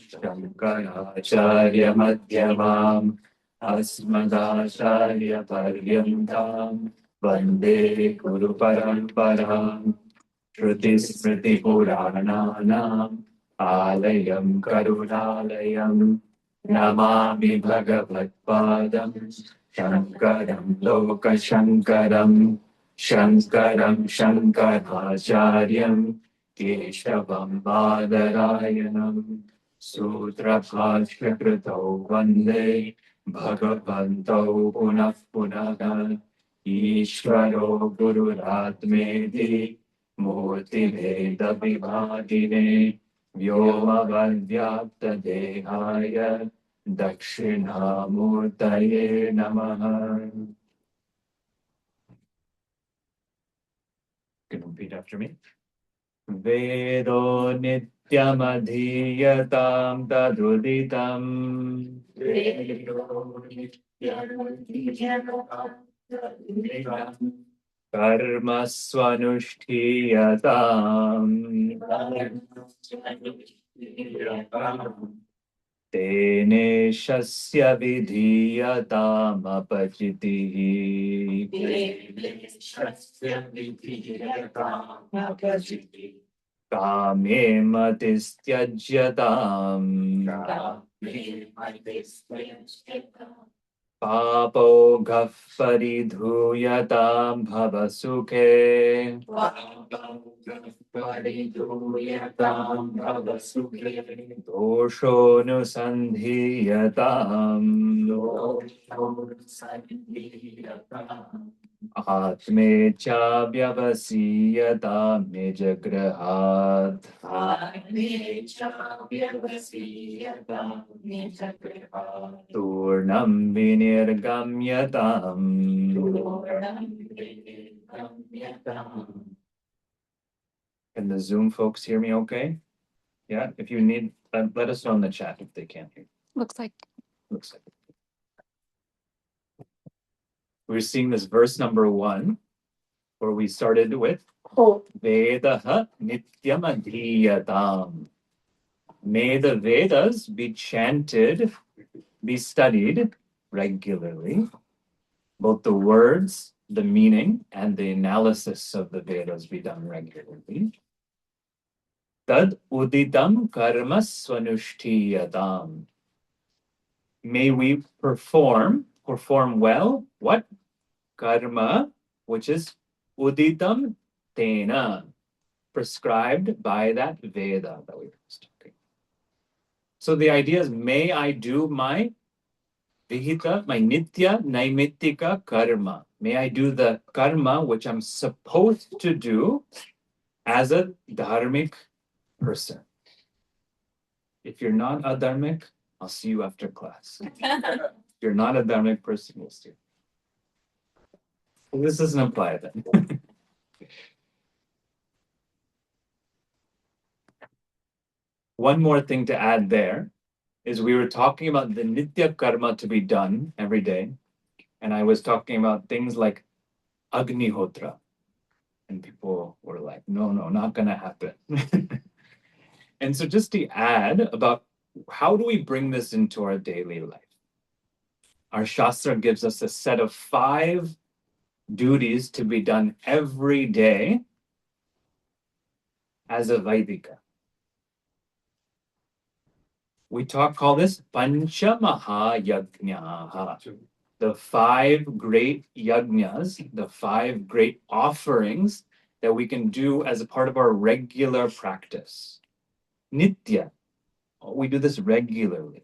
Shankaracharya Madhyamam Asmadacharya Paryantam Vande Guru Paramparam Shruti Smriti Purananam Alayam Karunalayam Namami Bhagavatpadam Shankaram Loka Shankaram Shankaram Shankaracharyam Keshavam Badarayanam Sutra Bhashya Kritau Vande Bhagavantau Punah Punah Ishvaro Gururatmeti Murti Veda Vibhagine Vyoma Vadyapta Dehaya Dakshina Murtaye Namaha. You can repeat after me. Vedo Nityamadhiyatam Tadruditam Karma Swanushthiyatam Tene Shasya Vidhiyatam Apachitihi Kame Matistyajyatam Papo Ghaf Paridhuyatam Bhavasukhe Dosho Nusandhiyatam Atme cha vyavasiyata nijagrahat. Turnam vinirgamyatam. Can the Zoom folks hear me okay? Yeah, if you need, let us know in the chat if they can't hear. Looks like. Looks like. We're seeing this verse number 1, where we started with Vedaha Nityam Adhiyatam. May the Vedas be chanted, be studied regularly. Both the words, the meaning, and the analysis of the Vedas be done regularly. Tad uditam karma swanushthiyatam. May we perform well, what? Karma, which is uditam tena, prescribed by that Veda that we were talking. So the idea is, may I do my vihita, my nitya naimittika karma. May I do the karma which I'm supposed to do as a dharmic person. If you're not a dharmic, I'll see you after class. If you're not a dharmic person, we'll see. Well, this doesn't apply then. One more thing to add there is we were talking about the nitya karma to be done every day. And I was talking about things like Agnihotra. And people were like, no, not going to happen. And so just to add about how do we bring this into our daily life? Our Shastra gives us a set of 5 duties to be done every day as a Vaidika. We call this Panchamahayajnaha. The 5 great yajnas, the 5 great offerings that we can do as a part of our regular practice. Nitya. We do this regularly.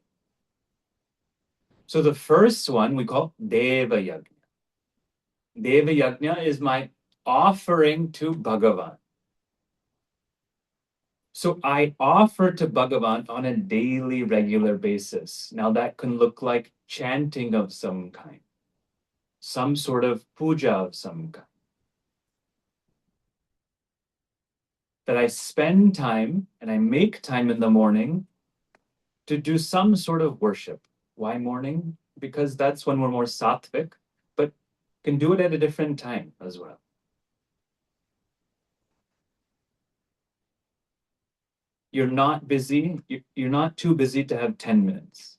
So the first one we call Deva Yajna. Deva Yajna is my offering to Bhagavan. So I offer to Bhagavan on a daily, regular basis. Now that can look like chanting of some kind, some sort of puja of some kind. That I spend time and I make time in the morning to do some sort of worship. Why morning? Because that's when we're more sattvic, but can do it at a different time as well. you're not busy, you're not too busy to have 10 minutes.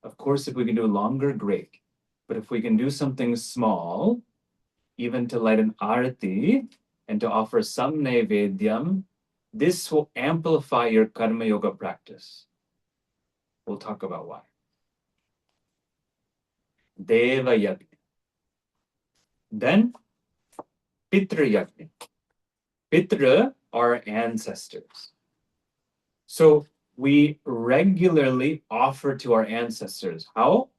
Of course, if we can do longer, great. But if we can do something small, even to light an arati and to offer some naivedyam, this will amplify your karma yoga practice. We'll talk about why. Deva yagna. Then Pitra yagna. Pitra are ancestors. So we regularly offer to our ancestors. How?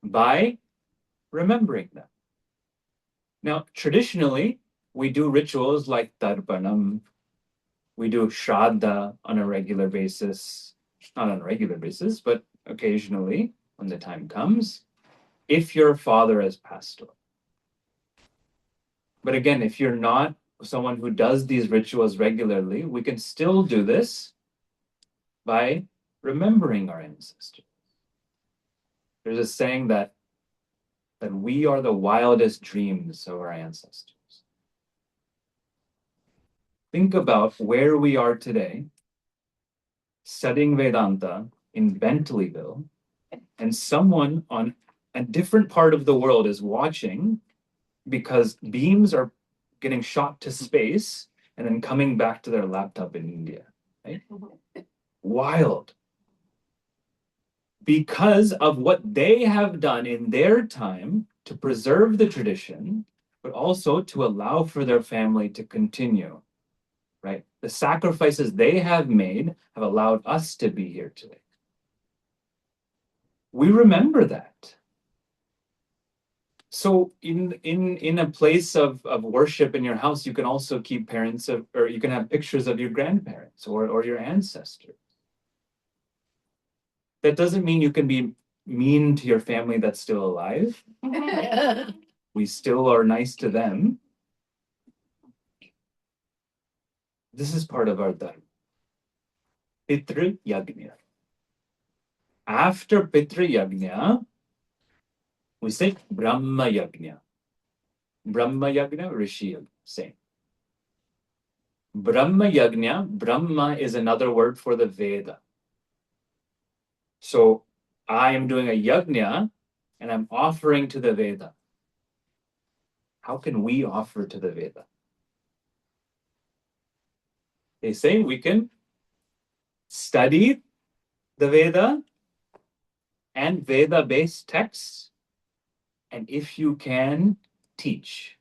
By remembering them. Now, traditionally, we do rituals like tarpanam. We do shraddha on a regular basis. Not on a regular basis, but occasionally when the time comes, if your father has passed away. But again, if you're not someone who does these rituals regularly, we can still do this by remembering our ancestors. There's a saying that we are the wildest dreams of our ancestors. Think about where we are today, studying Vedanta in Bentleyville, and someone on a different part of the world is watching because beams are getting shot to space and then coming back to their laptop in India. Right? Wild. Because of what they have done in their time to preserve the tradition, but also to allow for their family to continue. Right? The sacrifices they have made have allowed us to be here today. We remember that. So in a place of worship in your house, you can also keep or you can have pictures of your grandparents or your ancestors. That doesn't mean you can be mean to your family that's still alive. We still are nice to them. This is part of our dharma. Pitra Yagna. After Pitra Yagna, we say Brahma Yagna. Brahma Yagna, Rishi Yagna, same. Brahma Yagna, Brahma is another word for the Veda. So I am doing a yagna and I'm offering to the Veda. How can we offer to the Veda? They say we can study the Veda and Veda-based texts, and if you can, teach.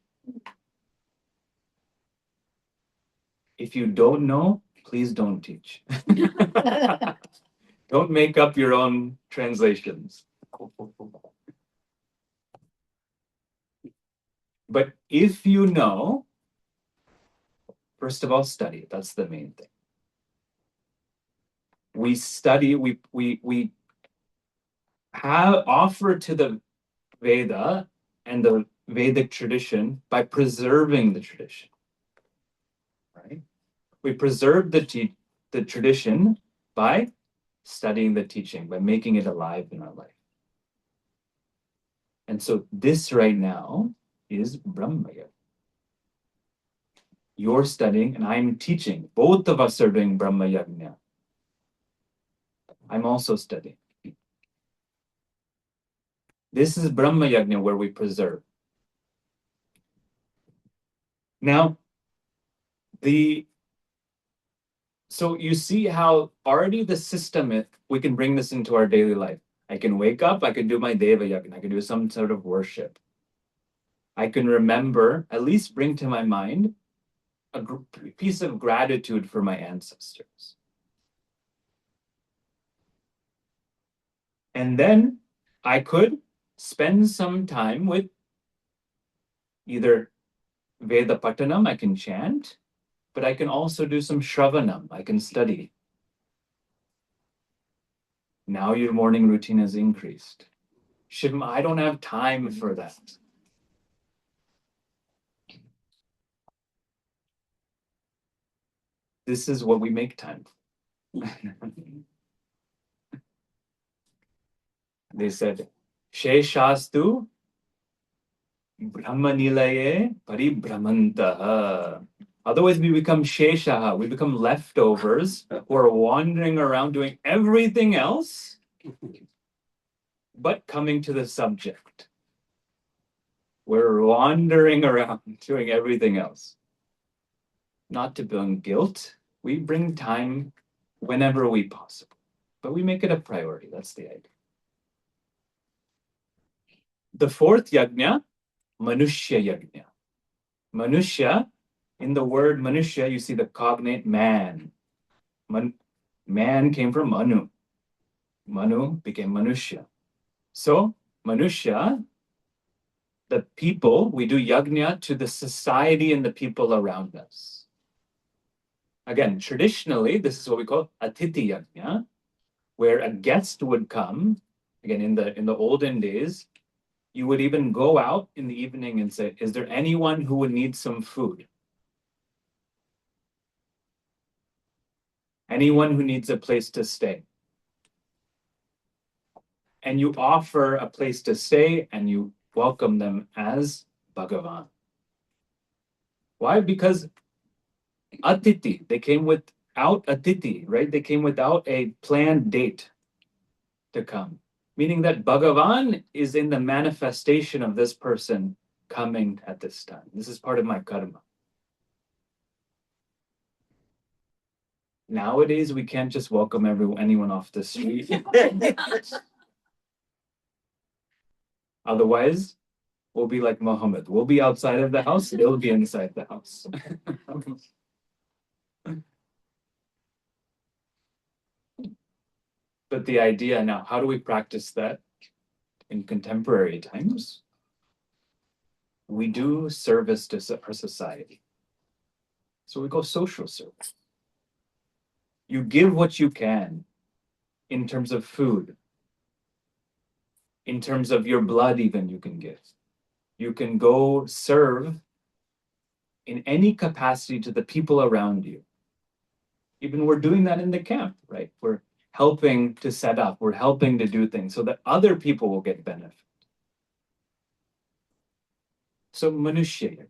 If you don't know, please don't teach. Don't make up your own translations. But if you know, first of all, study. That's the main thing. We study, we have offer to the Veda and the Vedic tradition by preserving the tradition. Right? We preserve the tradition by studying the teaching, by making it alive in our life. And so this right now is Brahma Yagna. You're studying and I'm teaching. Both of us are doing Brahma Yagna. I'm also studying. This is Brahma Yagna where we preserve. Now, so you see how already the system, we can bring this into our daily life. I can wake up, I can do my Deva Yagna, I can do some sort of worship. I can remember, at least bring to my mind, a piece of gratitude for my ancestors. And then I could spend some time with either Veda Patanam, I can chant, but I can also do some Shravanam, I can study. Now your morning routine has increased. Shivam, I don't have time for that. This is what we make time for. They said, Sheshastu Brahmanilaye Paribhramantaha. Otherwise, we become sheshaha, we become leftovers who are wandering around doing everything else, but coming to the subject. We're wandering around doing everything else. Not to bring guilt. We bring time whenever we possible, but we make it a priority. That's the idea. The fourth yajna, Manushya yajna. Manushya, in the word Manushya, you see the cognate man. Man came from Manu. Manu became Manushya. So, Manushya, the people, we do yajna to the society and the people around us. Again, traditionally, this is what we call Atithi yajna, where a guest would come. Again, in the olden days, you would even go out in the evening and say, is there anyone who would need some food? Anyone who needs a place to stay? And you offer a place to stay and you welcome them as Bhagavan. Why? Because Atiti, they came without Atiti, right? They came without a planned date to come. Meaning that Bhagavan is in the manifestation of this person coming at this time. This is part of my karma. Nowadays, we can't just welcome anyone off the street. Otherwise, we'll be like Muhammad. We'll be outside of the house, they'll be inside the house. But the idea now, how do we practice that in contemporary times? We do service to our society. So we go social service. You give what you can in terms of food, in terms of your blood even you can give. You can go serve in any capacity to the people around you. Even we're doing that in the camp, right? We're helping to set up, we're helping to do things so that other people will get benefit. So Manushya.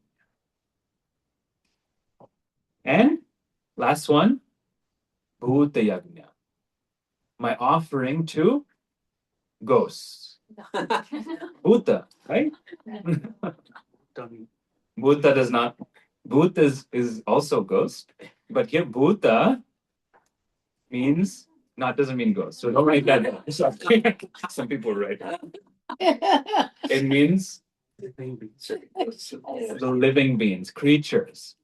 And last one, Bhuta Yajna. My offering to ghosts. Bhuta, right? Bhuta does not, Bhut is also ghost, but here Bhuta means, doesn't mean ghost. So don't write that down. Some people write that. It means the living beings, creatures,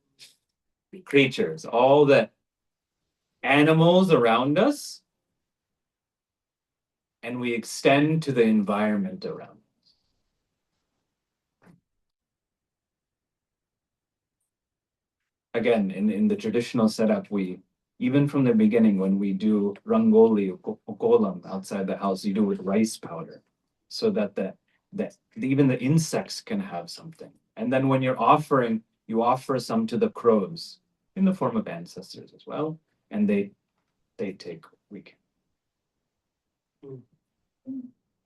all the animals around us, and we extend to the environment around us. Again, in the traditional setup, we, even from the beginning, when we do rangoli or kolam outside the house, you do with rice powder, so that even the insects can have something. And then when you're offering, you offer some to the crows in the form of ancestors as well, and they take weekend.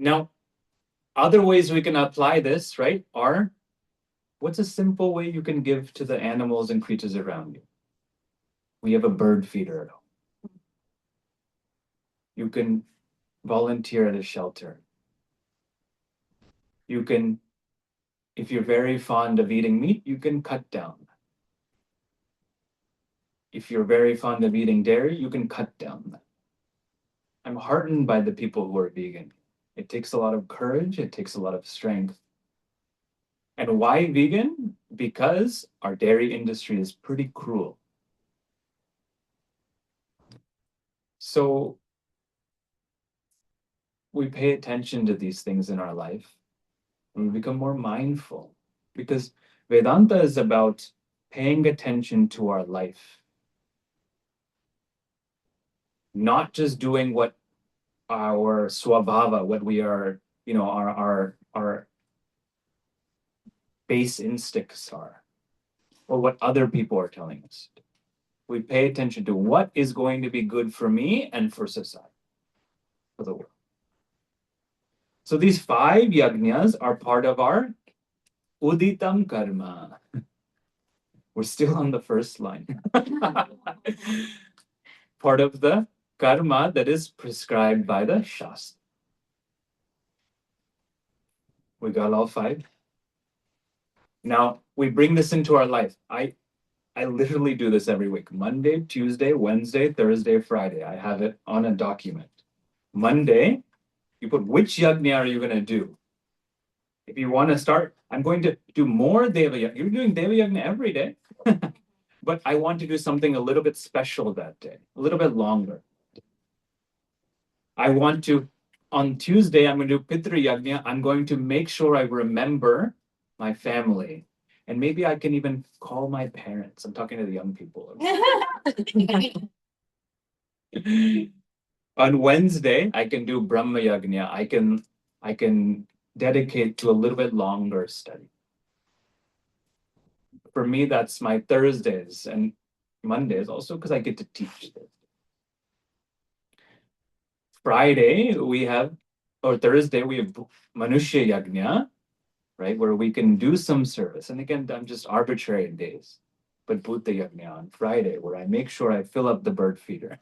Now, other ways we can apply this, right, are, what's a simple way you can give to the animals and creatures around you? We have a bird feeder at home. You can volunteer at a shelter. You can, if you're very fond of eating meat, you can cut down. If you're very fond of eating dairy, you can cut down. I'm heartened by the people who are vegan. It takes a lot of courage, it takes a lot of strength. And why vegan? Because our dairy industry is pretty cruel. So we pay attention to these things in our life and we become more mindful, because Vedanta is about paying attention to our life, not just doing what our swabhava, what we are, our base instincts are, or what other people are telling us. We pay attention to what is going to be good for me and for society, for the world. So these 5 yajnas are part of our uditam karma. We're still on the first line. Part of the karma that is prescribed by the Shastra. We got all 5. Now, we bring this into our life. I literally do this every week. Monday, Tuesday, Wednesday, Thursday, Friday. I have it on a document. Monday, you put which yajna are you going to do? If you want to start, I'm going to do more Deva Yajna. You're doing Deva Yajna every day. But I want to do something a little bit special that day, a little bit longer. I want to, on Tuesday, I'm going to do Pitru Yajna. I'm going to make sure I remember my family. And maybe I can even call my parents. I'm talking to the young people. On Wednesday, I can do Brahma Yajna. I can dedicate to a little bit longer study. For me, that's my Thursdays and Mondays also because I get to teach this. Friday, Thursday, we have Manushya Yajna, right, where we can do some service. And again, I'm just arbitrary days. But Bhuta Yajna on Friday, where I make sure I fill up the bird feeder.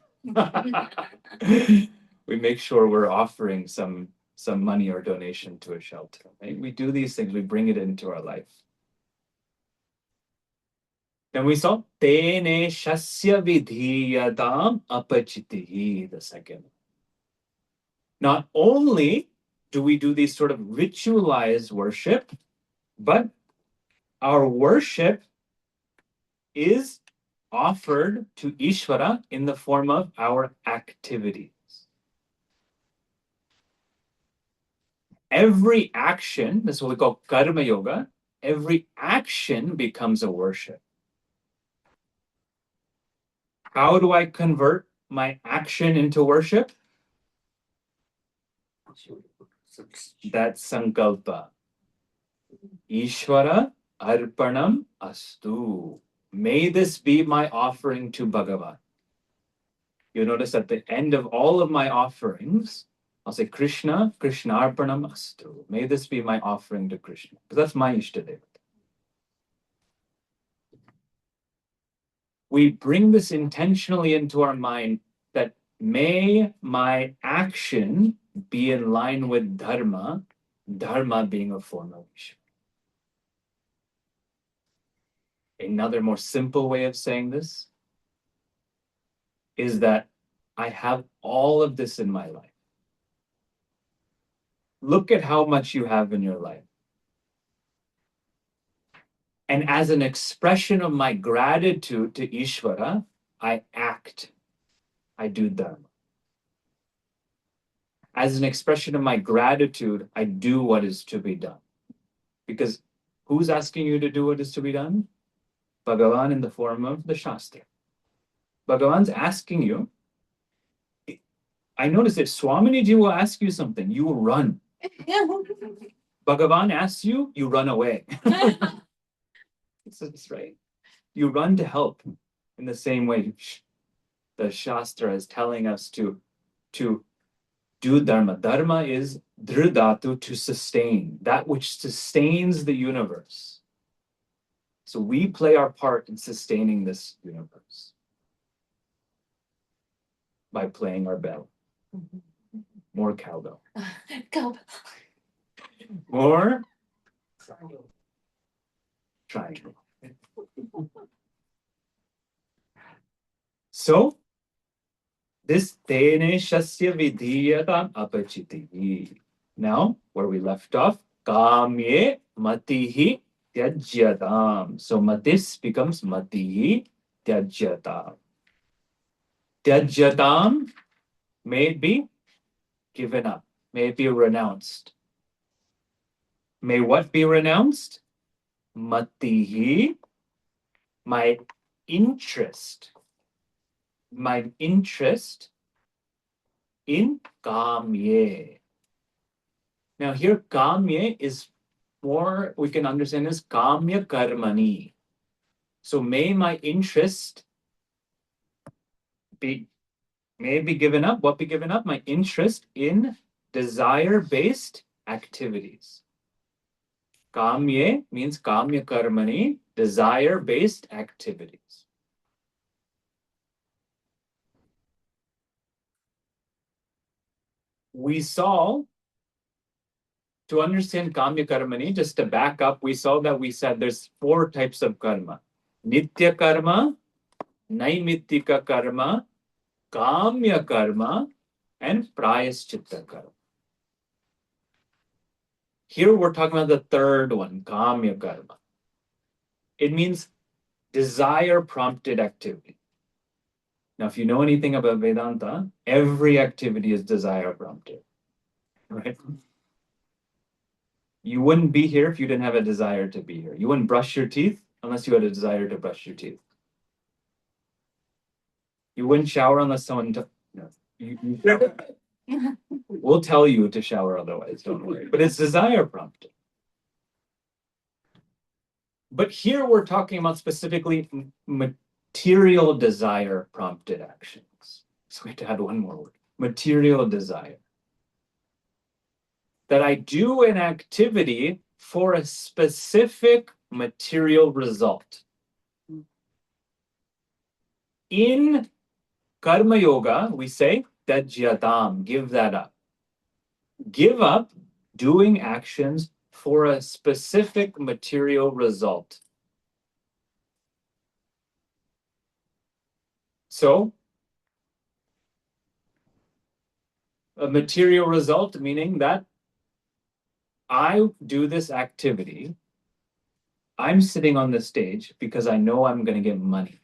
We make sure we're offering some money or donation to a shelter. Right? We do these things, we bring it into our life. Then we saw Tene Shasya Vidhiyatam Apachitihi, the second. Not only do we do these sort of ritualized worship, but our worship is offered to Ishvara in the form of our activities. Every action, this is what we call karma yoga, every action becomes a worship. How do I convert my action into worship? That's sankalpa. Ishvara arpanam astu. May this be my offering to Bhagavan. You'll notice at the end of all of my offerings, I'll say Krishna, Krishna arpanam astu. May this be my offering to Krishna. Because that's my Ishtadeva. We bring this intentionally into our mind that may my action be in line with dharma, dharma being a form of Ishvara. Another more simple way of saying this is that I have all of this in my life. Look at how much you have in your life. And as an expression of my gratitude to Ishvara, I act. I do dharma. As an expression of my gratitude, I do what is to be done. Because who's asking you to do what is to be done? Bhagavan in the form of the Shastra. Bhagavan's asking you. I notice if Swaminiji will ask you something, you will run. Bhagavan asks you, you run away. It's right. You run to help. In the same way, the Shastra is telling us to do dharma. Dharma is dhridhatu, to sustain, that which sustains the universe. So we play our part in sustaining this universe by playing our bell. More cowbell. Cowbell. More triangle. So this tene shasya vidhiyatam apachitihi. Now, where we left off, kamye matihi tyajyatam. So matis becomes matihi tyajyatam. Tyajyatam may it be given up, may it be renounced. May what be renounced? Matihi, my interest in kamye. Now here kamye is more, we can understand as kamya karmani. So may my interest be given up. What be given up? My interest in desire-based activities. Kamye means kamya karmani. desire-based activities. We saw, to understand Kamya Karmani, just to back up, we saw that we said there's 4 types of karma. Nitya karma, Naimittika karma, Kamya karma, and Prayaschitta karma. Here we're talking about the third one, Kamya karma. It means desire-prompted activity. Now, if you know anything about Vedanta, every activity is desire-prompted, right? You wouldn't be here if you didn't have a desire to be here. You wouldn't brush your teeth unless you had a desire to brush your teeth. You wouldn't shower unless someone we'll tell you to shower otherwise, don't worry. But it's desire-prompted. But here we're talking about specifically material desire-prompted actions. So we have to add one more word. Material desire. That I do an activity for a specific material result. In Karma Yoga, we say, Tajyatam, give that up. Give up doing actions for a specific material result. So, a material result meaning that I do this activity, I'm sitting on the stage because I know I'm going to get money.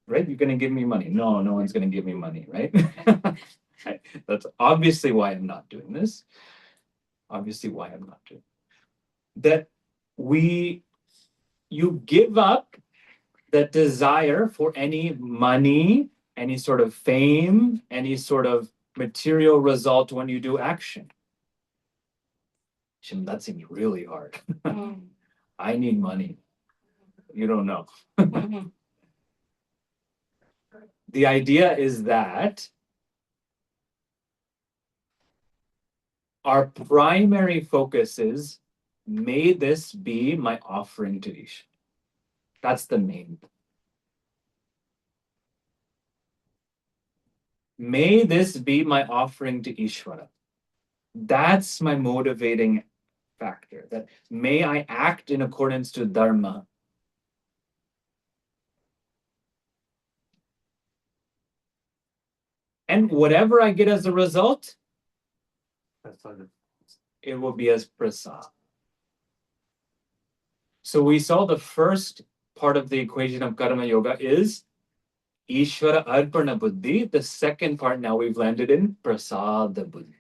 Right? You're going to give me money. No, no one's going to give me money, right? That's obviously why I'm not doing this. Obviously why I'm not doing it. That you give up that desire for any money, any sort of fame, any sort of material result when you do action. Shim, that seems really hard. I need money. You don't know. The idea is that our primary focus is, may this be my offering to Isha. That's the main. May this be my offering to Ishvara. That's my motivating factor. That may I act in accordance to Dharma. And whatever I get as a result, it will be as prasad. So we saw the first part of the equation of Karma Yoga is Ishvara Arpana Buddhi. The second part now we've landed in Prasada Buddhi.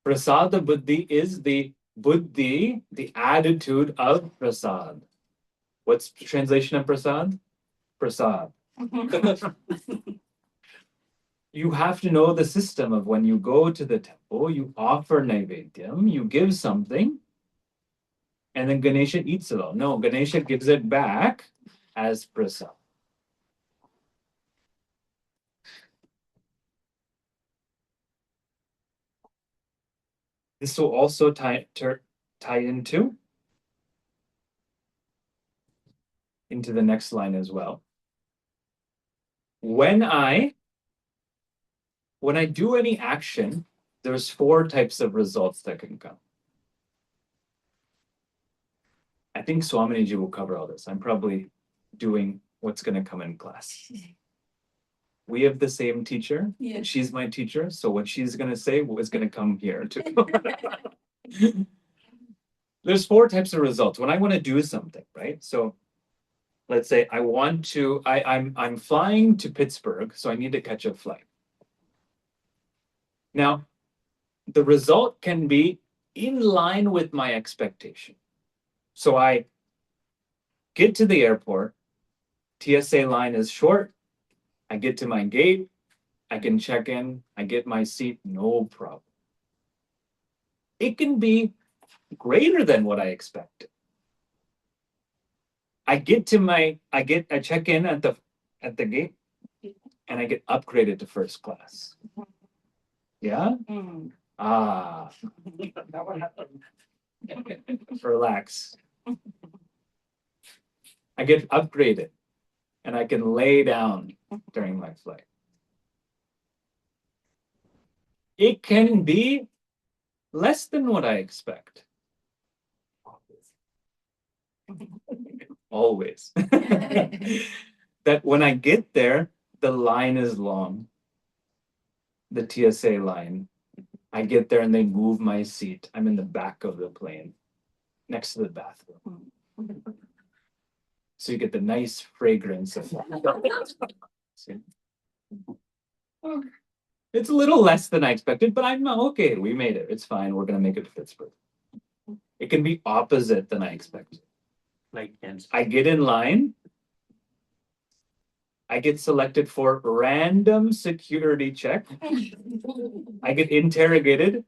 Prasada Buddhi is the Buddhi, the attitude of Prasad. What's the translation of Prasad? Prasad. You have to know the system of when you go to the temple, you offer Naivedyam, you give something, and then Ganesha eats it all. No, Ganesha gives it back as Prasad. This will also tie into the next line as well. When I do any action, there's 4 types of results that can come. I think Swaminiji will cover all this. I'm probably doing what's going to come in class. We have the same teacher. Yes. She's my teacher. So what she's going to say is going to come here too. There's 4 types of results. When I want to do something, right? So let's say I'm flying to Pittsburgh, so I need to catch a flight. Now, the result can be in line with my expectation. So I get to the airport, TSA line is short, I get to my gate, I can check in, I get my seat, no problem. It can be greater than what I expected. I check in at the gate and I get upgraded to first class. Yeah? Ah, relax. I get upgraded and I can lay down during my flight. It can be less than what I expect. Always. That when I get there, the line is long. The TSA line. I get there and they move my seat. I'm in the back of the plane, next to the bathroom. So you get the nice fragrance of See? It's a little less than I expected, but I'm okay. We made it. It's fine. We're gonna make it to Pittsburgh. It can be opposite than I expected. Like I get in line. I get selected for random security check. I get interrogated,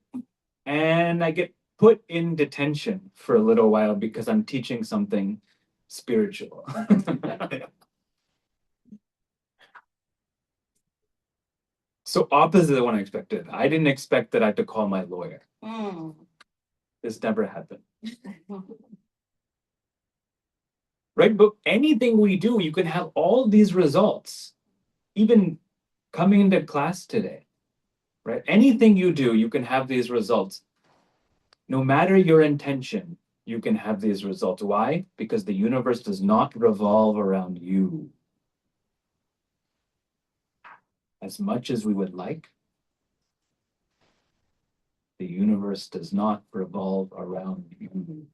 and I get put in detention for a little while because I'm teaching something spiritual. So opposite of what I expected. I didn't expect that I had to call my lawyer. This never happened. Right? But anything we do, you can have all these results. Even coming into class today, right? Anything you do, you can have these results. No matter your intention, you can have these results. Why? Because the universe does not revolve around you. As much as we would like, the universe does not revolve around you.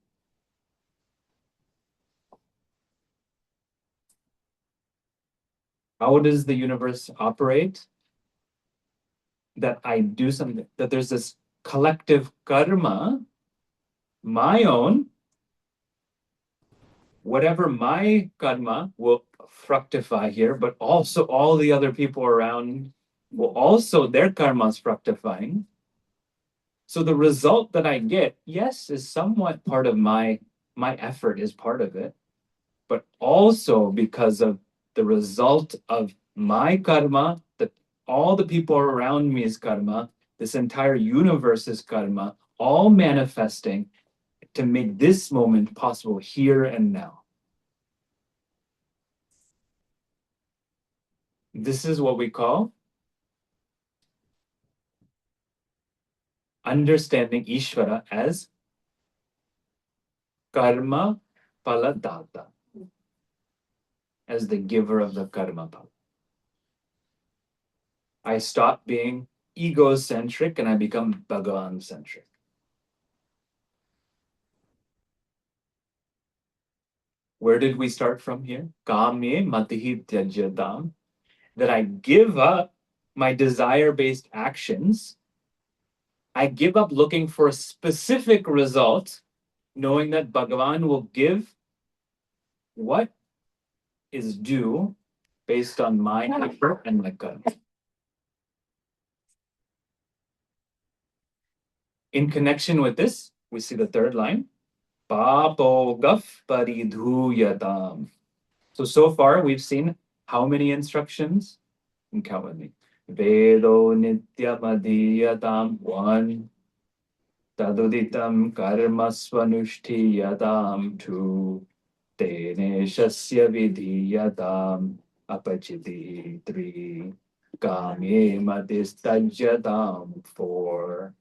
How does the universe operate? That I do something, that there's this collective karma, my own, whatever my karma will fructify here, but also all the other people around will also, their karma's fructifying. So the result that I get, yes, is somewhat part of my effort is part of it, but also because of the result of my karma, that all the people around me is karma, this entire universe is karma, all manifesting to make this moment possible here and now. This is what we call understanding Ishvara as karma paladata, as the giver of the karma pala. I stop being egocentric and I become Bhagavan-centric. Where did we start from here? Kame matihi tyajyadam. That I give up my desire-based actions. I give up looking for a specific result, knowing that Bhagavan will give what is due based on my effort and my karma. In connection with this, we see the third line. Papo gaf paridhuyatam. So far we've seen how many instructions? And count with me. Vedo nityamadhiyatam. 1. Taduditam karma swanushtiyatam. 2. Teneshasya vidhiyatam. Apachiti. 3. Kame madistajyatam. 4.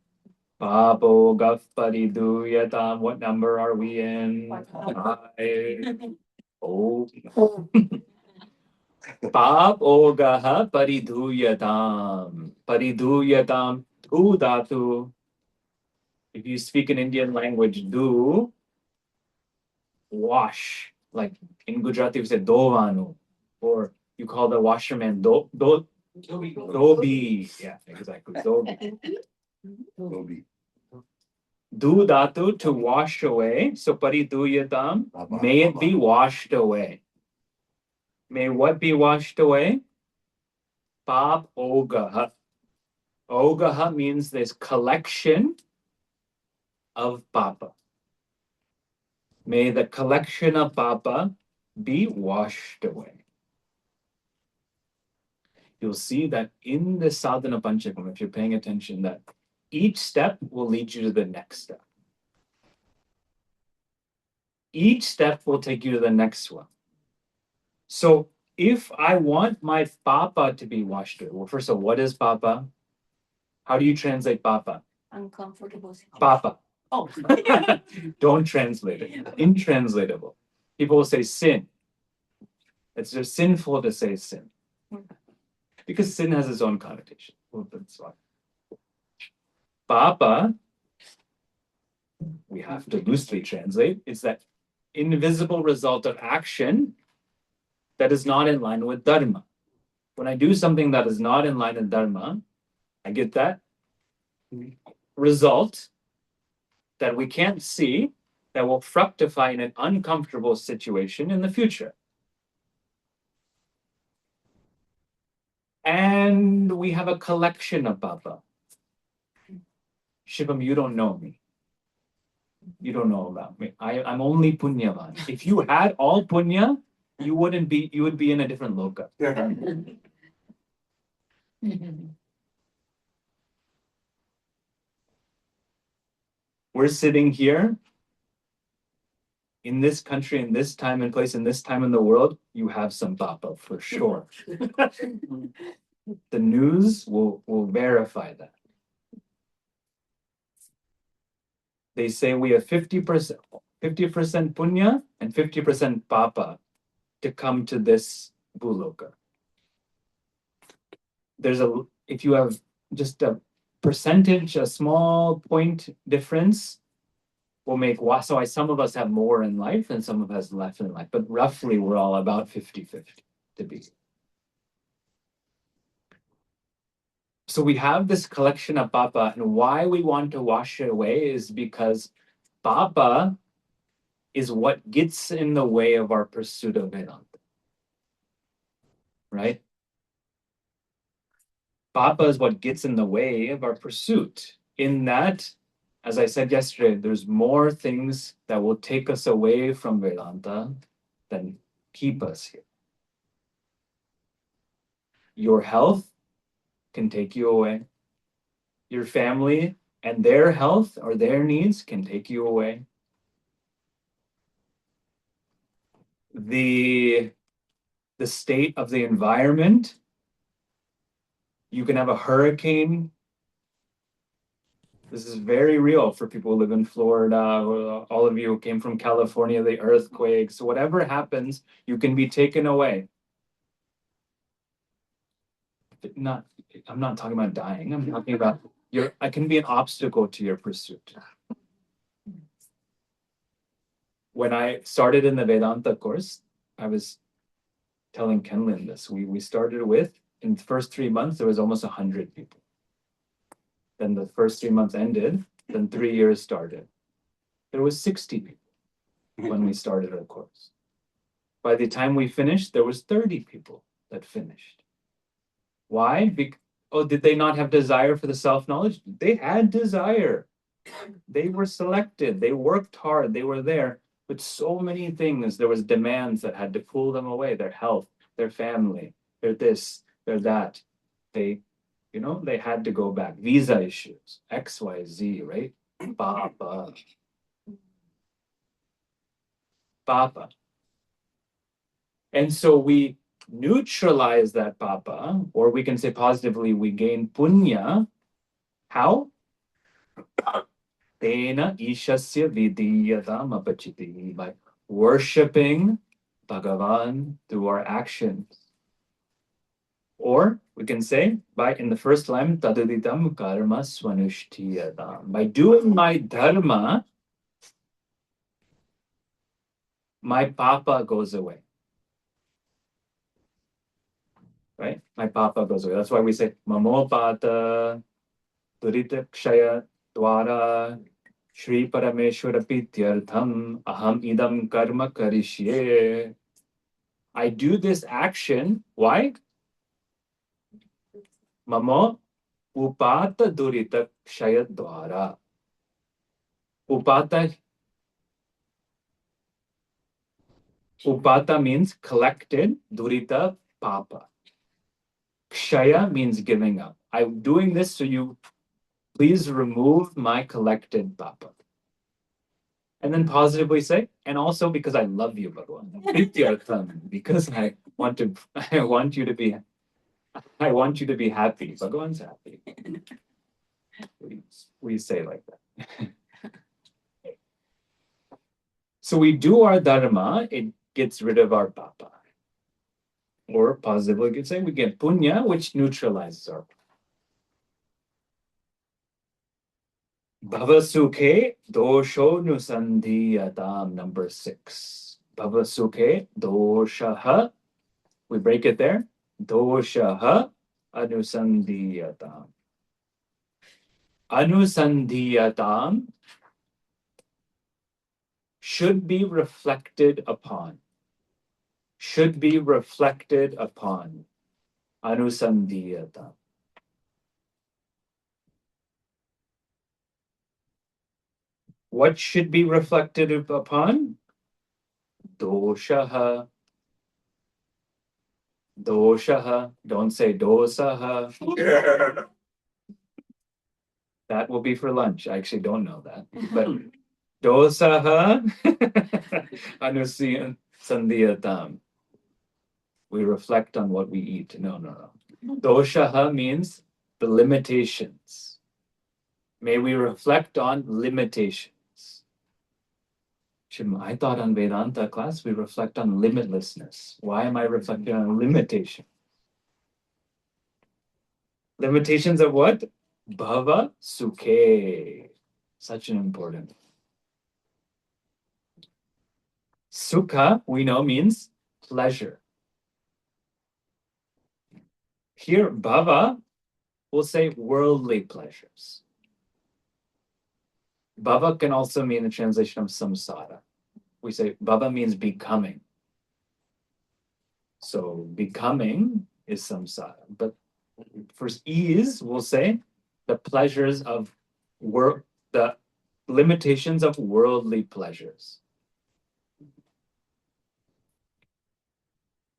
Papo gaf pariduyatam. What number are we in? 5. Oh. Papogaha paridhuyatam. Paridhuyatam. Du dhatu. If you speak an Indian language, do, wash. Like in Gujarati, we say dovanu. Or you call the washerman dobi. Yeah, exactly. Dobi. Du dhatu, to wash away. So paridhuyatam, may it be washed away. May what be washed away? Pap ogaha. Ogaha means this collection of papa. May the collection of papa be washed away. You'll see that in the Sadhana Panchakam, if you're paying attention, that each step will lead you to the next step. Each step will take you to the next one. So if I want my papa to be washed away, well, first of all, what is papa? How do you translate papa? Uncomfortable. Papa. Oh. Don't translate it. Intranslatable. People will say sin. It's just sinful to say sin. Because sin has its own connotation. Well, that's why. Papa, we have to loosely translate, it's that invisible result of action that is not in line with dharma. When I do something that is not in line with dharma, I get that result that we can't see that will fructify in an uncomfortable situation in the future. And we have a collection of papa. Shivam, you don't know me. You don't know about me. I'm only punyavan. If you had all punya, you would be in a different loka. We're sitting here in this country, in this time and place, in this time in the world, you have some papa for sure. The news will verify that. They say we have 50% punya and 50% papa to come to this buloka. If you have just a percentage, a small point difference, will make so some of us have more in life and some of us less in life, but roughly we're all about 50-50 to be. So we have this collection of papa, and why we want to wash it away is because papa is what gets in the way of our pursuit of Vedanta. Right? Papa is what gets in the way of our pursuit. In that, as I said yesterday, there's more things that will take us away from Vedanta than keep us here. Your health can take you away. Your family and their health or their needs can take you away. The state of the environment, you can have a hurricane. This is very real for people who live in Florida. All of you who came from California, the earthquakes, whatever happens, you can be taken away. I'm not talking about dying. I'm talking about I can be an obstacle to your pursuit. When I started in the Vedanta course, I was telling Kenlin this. We started with, in the first 3 months, there was almost 100 people. Then the first 3 months ended, then 3 years started. There was 60 people when we started our course. By the time we finished, there was 30 people that finished. Why? Did they not have desire for the self-knowledge? They had desire. They were selected. They worked hard. They were there. But so many things, there was demands that had to pull them away. Their health, their family, their this, their that. They had to go back. Visa issues, X, Y, Z, right? Papa. And so we neutralize that papa, or we can say positively, we gain punya. How? Tena ishasya vidiyatam apachiti, by worshipping Bhagavan through our actions. Or we can say, in the first line, tadaditam karma swanushtiyadam. By doing my dharma, my papa goes away. Right? My papa goes away. That's why we say, mamopata durita kshaya dwara Shri Parameshwara Pityartham Aham Idam Karma Karishye. I do this action. Why? Mamo Upata Durita Kshaya Dwara. Upata means collected, Durita Papa. Kshaya means giving up. I'm doing this so you Please remove my collected papa. And then positively say, and also because I love you, Bhagwan. Because I want you to be happy. Bhagwan's happy. We say like that. So we do our dharma, it gets rid of our papa. Or positively, you could say we get punya, which neutralizes our papa. Bhavasukhe dosho nusandhiyatam, number 6. Bhavasukhe doshaha. We break it there. Doshaha anusandhiyatam. Anusandhiyatam should be reflected upon. Should be reflected upon. Anusandhiyatam. What should be reflected upon? Doshaha. Doshaha. Don't say dosaha. That will be for lunch. I actually don't know that. But dosaha anusandhiyatam. We reflect on what we eat. No. Doshaha means the limitations. May we reflect on limitations. I thought on Vedanta class we reflect on limitlessness. Why am I reflecting on limitation? Limitations of what? Bhava sukhe. Such an important. Sukha, we know, means pleasure. Here, bhava will say worldly pleasures. Bhava can also mean the translation of samsara. We say bhava means becoming. So becoming is samsara. But for ease, we'll say the pleasures of the limitations of worldly pleasures.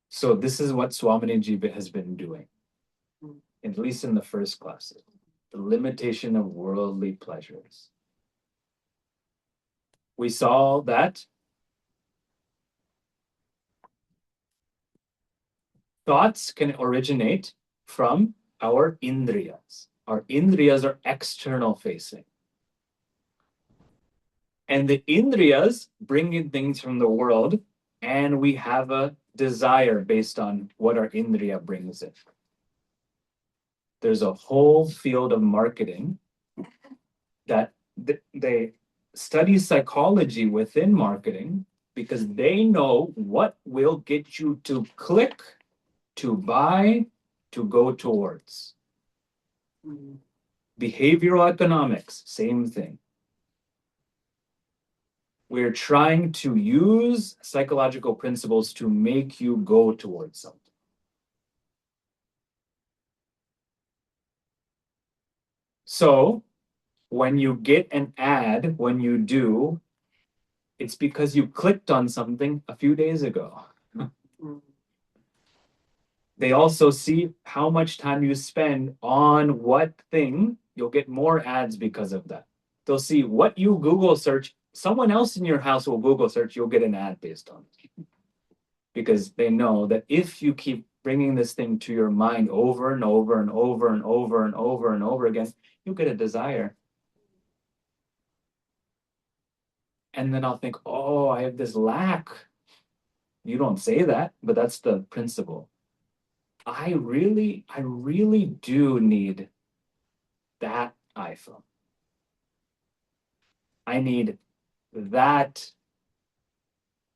So this is what Swaminiji has been doing, at least in the first classes, the limitation of worldly pleasures. We saw that thoughts can originate from our indriyas. Our indriyas are external facing. And the indriyas bring in things from the world, and we have a desire based on what our indriya brings in. There's a whole field of marketing that they study psychology within marketing because they know what will get you to click, to buy, to go towards. Behavioral economics, same thing. We're trying to use psychological principles to make you go towards something. So when you get an ad, when you do, it's because you clicked on something a few days ago. They also see how much time you spend on what thing. You'll get more ads because of that. They'll see what you Google search. Someone else in your house will Google search. You'll get an ad based on it. Because they know that if you keep bringing this thing to your mind over and over and over and over and over and over again, you'll get a desire. And then I'll think, oh, I have this lack. You don't say that, but that's the principle. I really do need that iPhone. I need that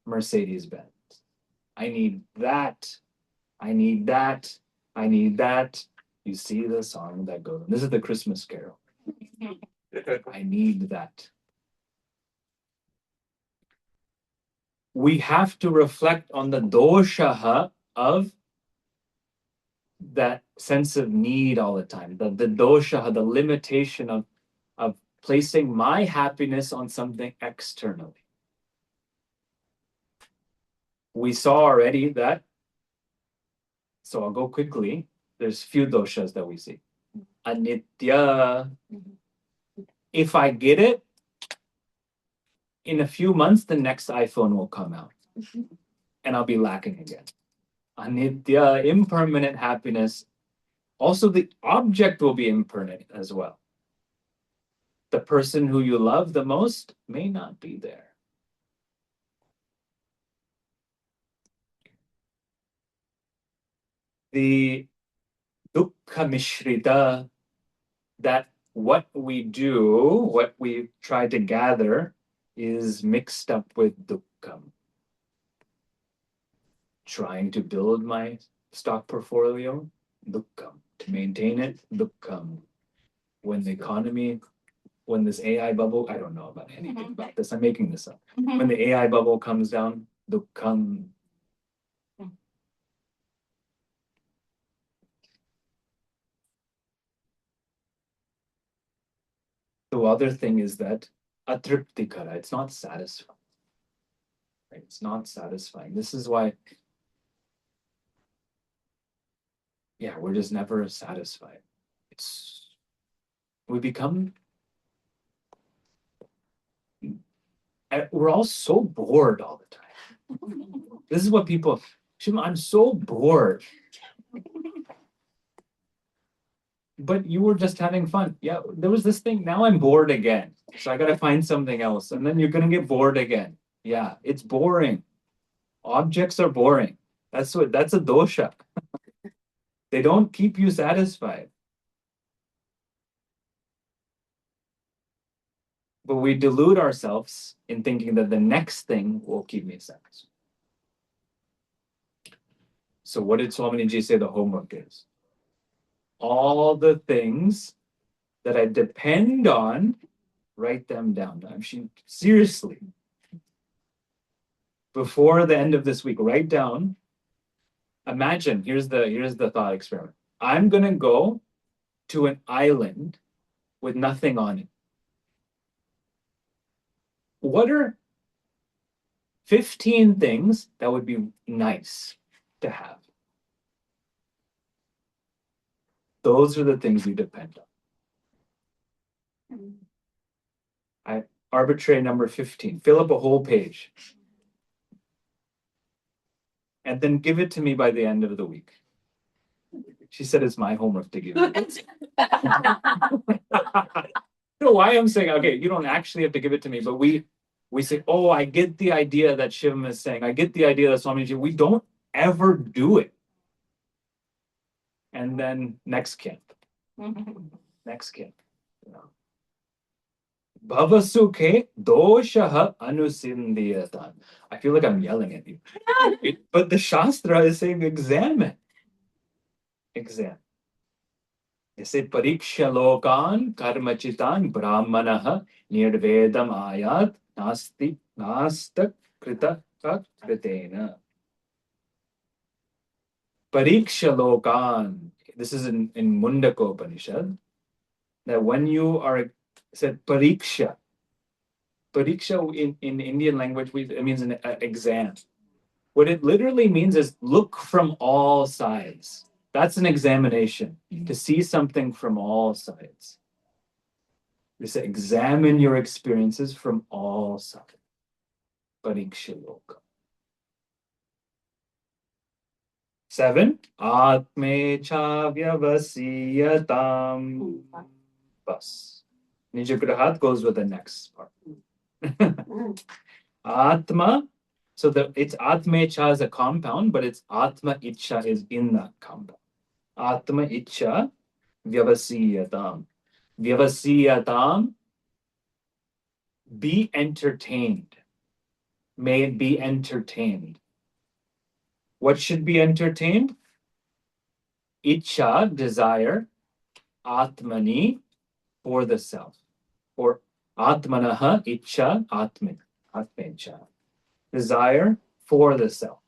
Mercedes-Benz. I need that. I need that. I need that. You see the song that goes. This is the Christmas Carol. I need that. We have to reflect on the dosha of that sense of need all the time. The dosha, the limitation of placing my happiness on something externally. We saw already that, so I'll go quickly. There's few doshas that we see. Anitya, if I get it, in a few months, the next iPhone will come out. And I'll be lacking again. Anitya, impermanent happiness. Also, the object will be impermanent as well. The person who you love the most may not be there. The dukkha mishrita, that what we do, what we try to gather, is mixed up with dukkha. Trying to build my stock portfolio, dukkha. To maintain it, dukkha. When the economy, when this AI bubble, I don't know about anything about this, I'm making this up. When the AI bubble comes down, dukkha. The other thing is that atriptikara, it's not satisfying. Right? It's not satisfying. This is why, we're just never satisfied. We become, we're all so bored all the time. This is what people, Shivam, I'm so bored. But you were just having fun. Yeah, there was this thing. Now I'm bored again. So I got to find something else. And then you're going to get bored again. Yeah, it's boring. Objects are boring. That's a dosha. They don't keep you satisfied. But we delude ourselves in thinking that the next thing will keep me satisfied. So what did Swamiji say the homework is? All the things that I depend on, write them down. Seriously. Before the end of this week, write down. Imagine, here's the thought experiment. I'm gonna go to an island with nothing on it. What are 15 things that would be nice to have? Those are the things you depend on. I arbitrary number 15. Fill up a whole page. And then give it to me by the end of the week. She said it's my homework to give you. You know why I'm saying, okay, you don't actually have to give it to me, but we say, oh, I get the idea that Shivam is saying. I get the idea that Swamiji, we don't ever do it. And then next camp. Next camp. Bhavasukhe doshaha anusindhiyatan. I feel like I'm yelling at you. But the Shastra is saying examine. Exam. They say pariksha lokan karmachitan brahmanaha nirvedam ayat nastak krita kritena. Pariksha lokan. This is in Mundaka Upanishad. That when you are said pariksha. Pariksha in Indian language, it means an exam. What it literally means is look from all sides. That's an examination, to see something from all sides. They say examine your experiences from all sides. Pariksha loka. 7. Atme cha vyavasiyatam. Bas. Nijagrahat goes with the next part. Atma. So it's Atme cha is a compound, but it's Atma Icha is in that compound. Atma Icha Vyavasiyatam. Vyavasiyatam, be entertained. May it be entertained. What should be entertained? Icha, desire. Atmani, for the self. Or Atmanaha Icha Atmin. Atmecha. Desire for the self.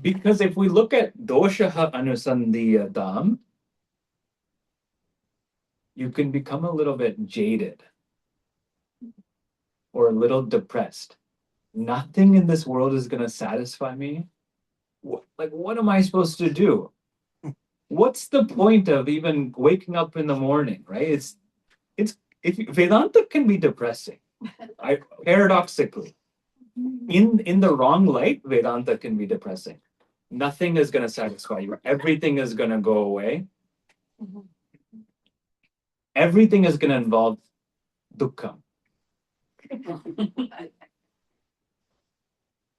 Because if we look at doshaha anusandhiyadam, you can become a little bit jaded or a little depressed. Nothing in this world is going to satisfy me. What am I supposed to do? what's the point of even waking up in the morning, right? Vedanta can be depressing. Paradoxically, in the wrong light, Vedanta can be depressing. Nothing is going to satisfy you. Everything is going to go away. Everything is going to involve dukkham.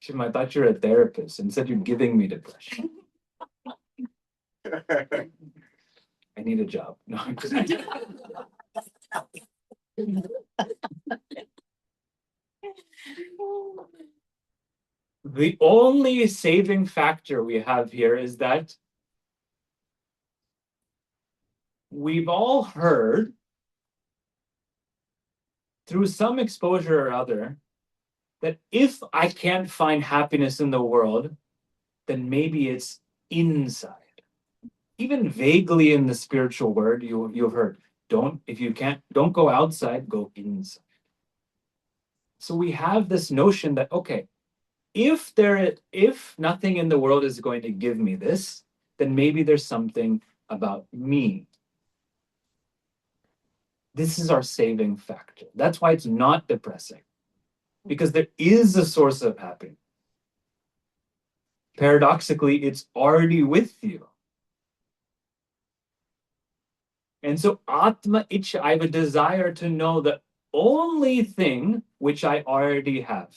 Shivam, I thought you're a therapist. Instead, you're giving me depression. I need a job. No, I'm just The only saving factor we have here is that we've all heard through some exposure or other that if I can't find happiness in the world, then maybe it's inside. Even vaguely in the spiritual word, you've heard, don't go outside, go inside. So we have this notion that, okay, if nothing in the world is going to give me this, then maybe there's something about me. This is our saving factor. That's why it's not depressing, because there is a source of happiness. Paradoxically, it's already with you. And so Atma Ichha, I have a desire to know the only thing which I already have.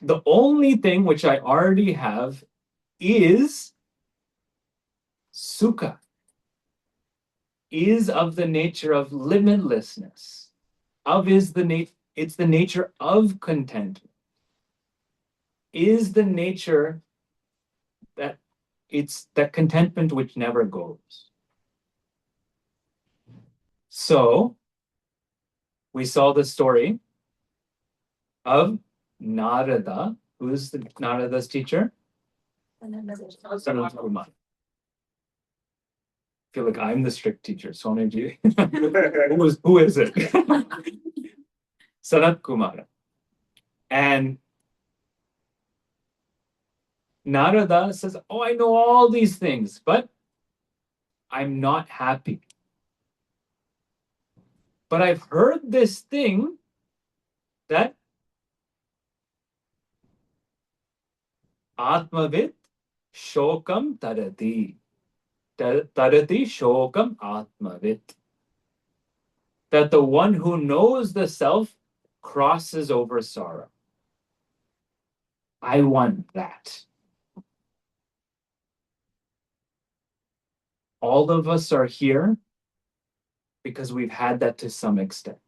The only thing which I already have is sukha, is of the nature of limitlessness, it's the nature of contentment, is the nature that it's that contentment which never goes. So we saw the story of Narada. Who's Narada's teacher? Sanat Kumar. I feel like I'm the strict teacher. Sonaji. Who is it? Sanat Kumar. And Narada says, oh, I know all these things, but I'm not happy. But I've heard this thing that Atmavit Shokam Tarati. Tarati Shokam Atmavit. That the one who knows the self crosses over sorrow. I want that. All of us are here because we've had that to some extent.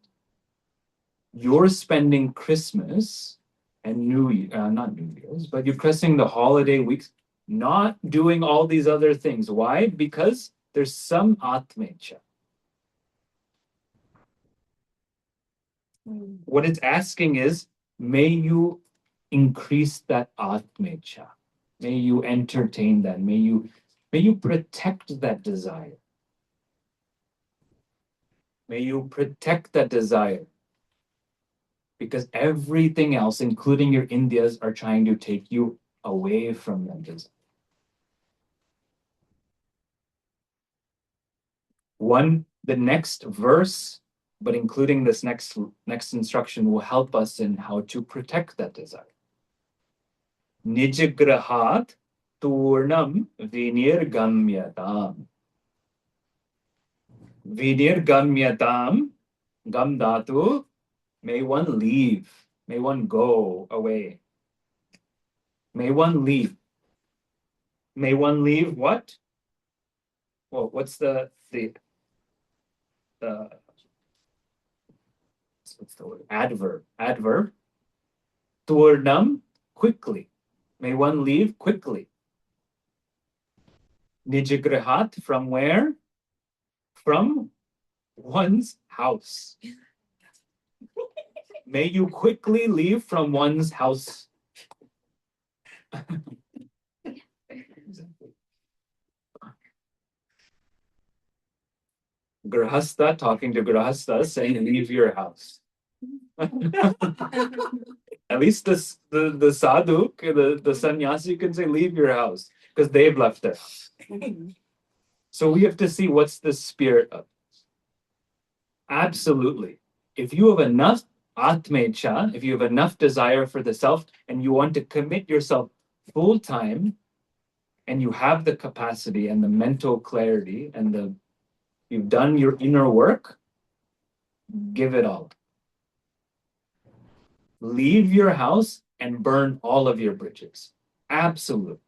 You're spending Christmas and not New Year's, but you're pressing the holiday weeks, not doing all these other things. Why? Because there's some Atmecha. What it's asking is, may you increase that Atmecha. May you entertain that. May you protect that desire. May you protect that desire. Because everything else, including your Indias, are trying to take you away from that desire. The next verse, but including this next instruction, will help us in how to protect that desire. Nijagrahat turnam vinirgamyatam. Vinirgamyatam, gam dhatu, may one leave, may one go away. May one leave. May one leave what? Well, what's the what's the word? Adverb. Turnam, quickly. May one leave quickly. Nijagrahat, from where? From one's house. May you quickly leave from one's house. Grahastha talking to Grahastha saying, leave your house. At least the sadhu, the sannyasi can say, leave your house. because they've left their house. So we have to see what's the spirit of. Absolutely. If you have enough atmecha, if you have enough desire for the self and you want to commit yourself full time and you have the capacity and the mental clarity and you've done your inner work, give it all. Leave your house and burn all of your bridges. Absolutely.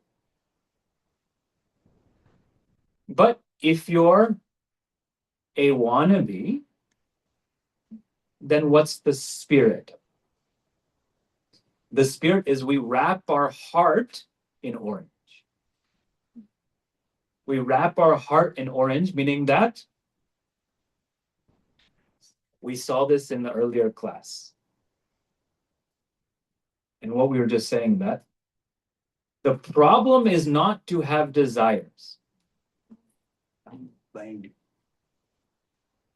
But if you're a wannabe, then what's the spirit? The spirit is we wrap our heart in orange. We wrap our heart in orange, meaning that we saw this in the earlier class. And what we were just saying that the problem is not to have desires.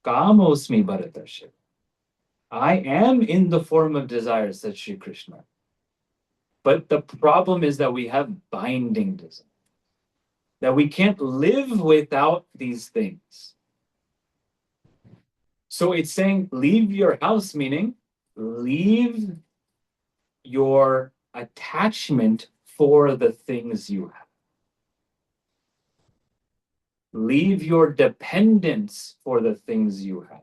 Kamosmi Bharatashiv. I am in the form of desire, said Sri Krishna. But the problem is that we have binding desire. That we can't live without these things. So it's saying leave your house, meaning leave your attachment for the things you have. Leave your dependence for the things you have.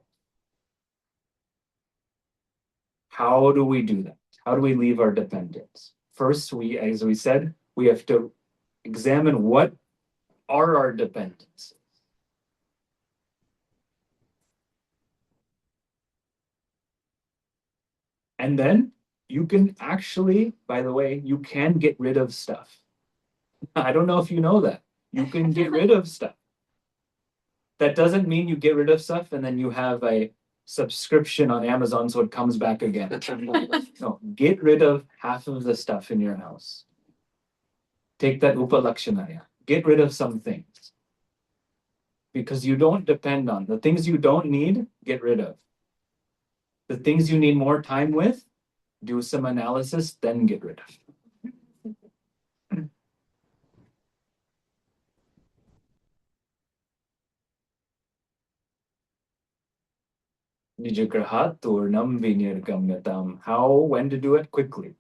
How do we do that? How do we leave our dependence? First, as we said, we have to examine what are our dependencies. And then you can actually, by the way, you can get rid of stuff. I don't know if you know that. You can get rid of stuff. That doesn't mean you get rid of stuff and then you have a subscription on Amazon so it comes back again. No, get rid of half of the stuff in your house. Take that upalakshanaya. Get rid of some things. Because you don't depend on. The things you don't need, get rid of. The things you need more time with, do some analysis, then get rid of. Nijagrahat turnam vinirgamyatam. How, when to do it? Quickly.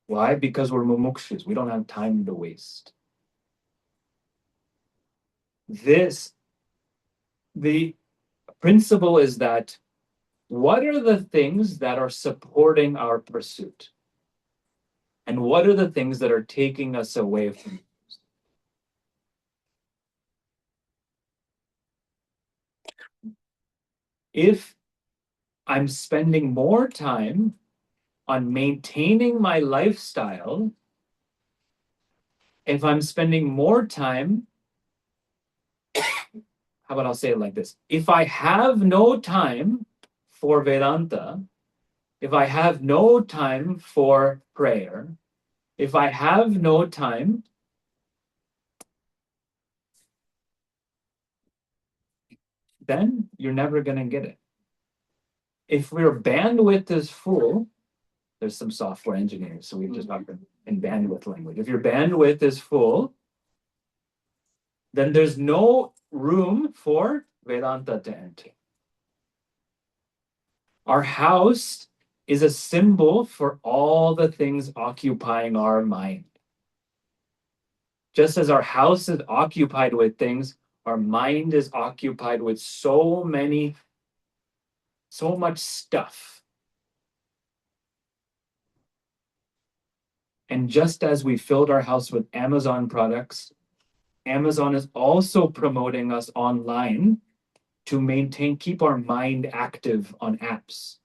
Why? Because we're mumukshus. We don't have time to waste. The principle is that what are the things that are supporting our pursuit? And what are the things that are taking us away from it? If I'm spending more time on maintaining my lifestyle, if I'm spending more time, how about I'll say it like this? If I have no time for Vedanta, if I have no time for prayer, if I have no time, then you're never going to get it. If your bandwidth is full, there's some software engineers, so we just talked in bandwidth language. If your bandwidth is full, then there's no room for Vedanta to enter. Our house is a symbol for all the things occupying our mind. Just as our house is occupied with things, our mind is occupied with so much stuff. And just as we filled our house with Amazon products, Amazon is also promoting us online to keep our mind active on apps.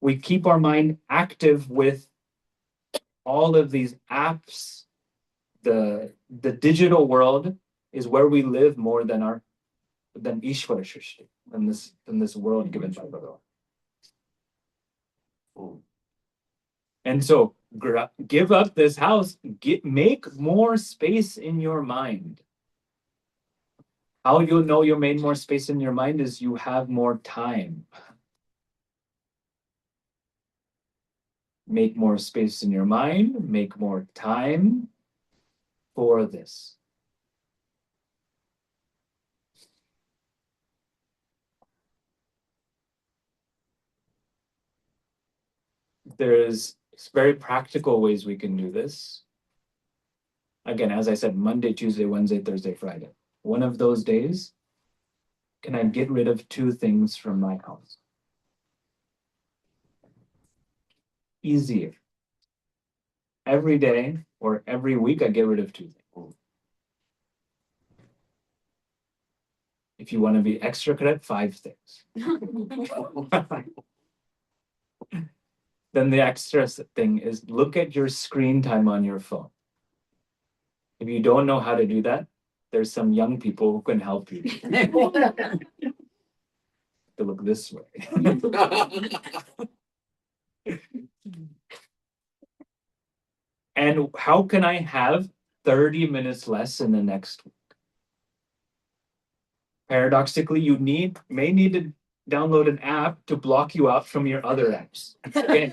We keep our mind active with all of these apps. The digital world is where we live more than Ishvara Shrishti, than this world given by Bhagavan. And so give up this house, make more space in your mind. How you'll know you made more space in your mind is you have more time. Make more space in your mind, make more time for this. There's very practical ways we can do this. Again, as I said, Monday, Tuesday, Wednesday, Thursday, Friday. One of those days, can I get rid of 2 things from my house? Easier. Every day or every week, I get rid of 2 things. If you want to be extra correct, 5 things. Then the extra thing is look at your screen time on your phone. If you don't know how to do that, there's some young people who can help you. To look this way. And how can I have 30 minutes less in the next week? Paradoxically, you may need to download an app to block you out from your other apps. Okay?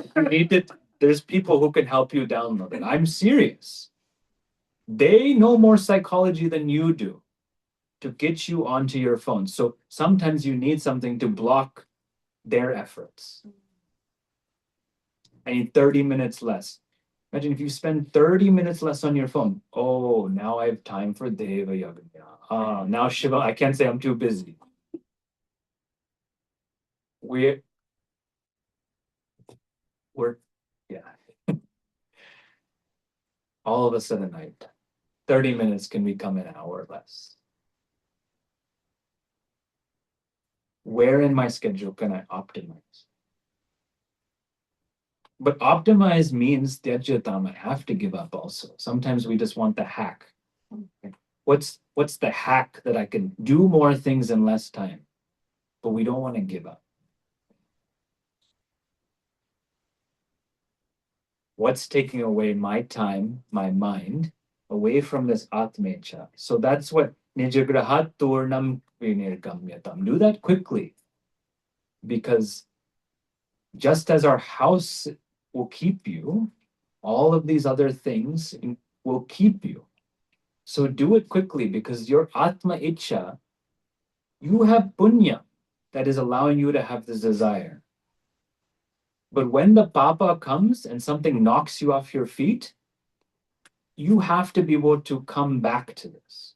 There's people who can help you download it. I'm serious. They know more psychology than you do to get you onto your phone. So sometimes you need something to block their efforts. I need 30 minutes less. Imagine if you spend 30 minutes less on your phone. Oh, now I have time for Deva Yaganya. Now Shiva, I can't say I'm too busy. We're yeah. All of a sudden, 30 minutes can become an hour less. Where in my schedule can I optimize? But optimize means Tyajatam, I have to give up also. Sometimes we just want the hack. What's the hack that I can do more things in less time? But we don't want to give up. What's taking away my time, my mind, away from this Atmecha? So that's what Nijagrahat Turnam Vinirgamyatam. Do that quickly. Because just as our house will keep you, all of these other things will keep you. So do it quickly because your Atma Icha, you have punya that is allowing you to have this desire. But when the papa comes and something knocks you off your feet, you have to be able to come back to this.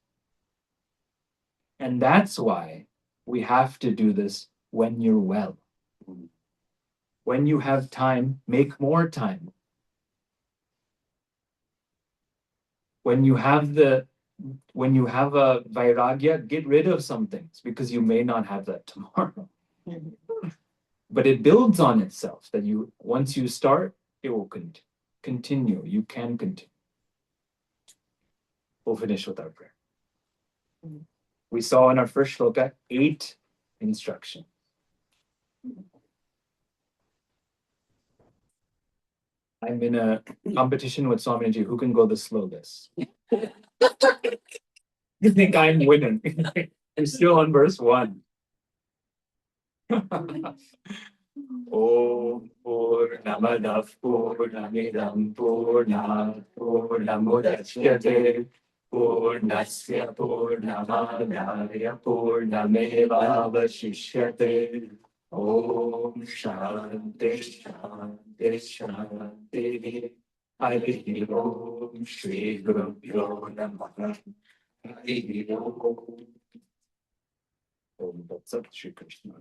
And that's why we have to do this when you're well. When you have time, make more time. When you have a vairagya, get rid of some things because you may not have that tomorrow. But it builds on itself that once you start, it will continue. You can continue. We'll finish with our prayer. We saw in our first shloka 8 instructions. I'm in a competition with Swamiji who can go the slowest. You think I'm winning? I'm still on verse 1. Om Purnamadav Purnamidam Purnat Purnamudachyate Purnasya Purnamadaya Purnamevavashishyate Om Shanti Shanti Shanti Hari Om Shri Gurubhyo Namaha Hari Om Om Tat Sat Shri Krishna.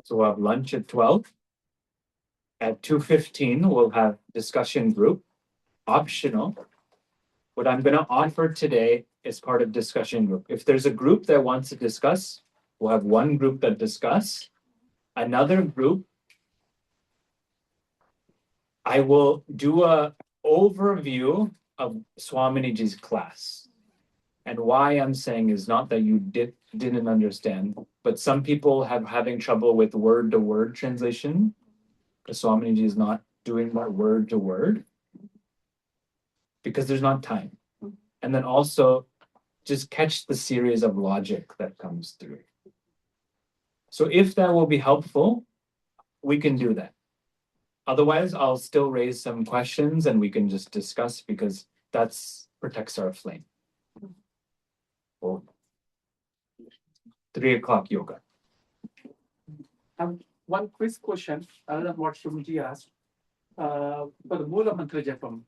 So we'll have lunch at 12. At 2:15, we'll have discussion group, optional. What I'm going to offer today is part of discussion group. If there's a group that wants to discuss, we'll have one group that discuss. Another group, I will do a overview of Swaminiji's class. And why I'm saying is not that you didn't understand, but some people having trouble with word-to-word translation, because Swamiji is not doing that word-to-word, because there's not time. And then also, just catch the series of logic that comes through. So if that will be helpful, we can do that. Otherwise, I'll still raise some questions and we can just discuss because that's protects our flame. Oh. 3 o'clock yoga. One quiz question, other than what Shumji asked. For the Mula Mantra Japam,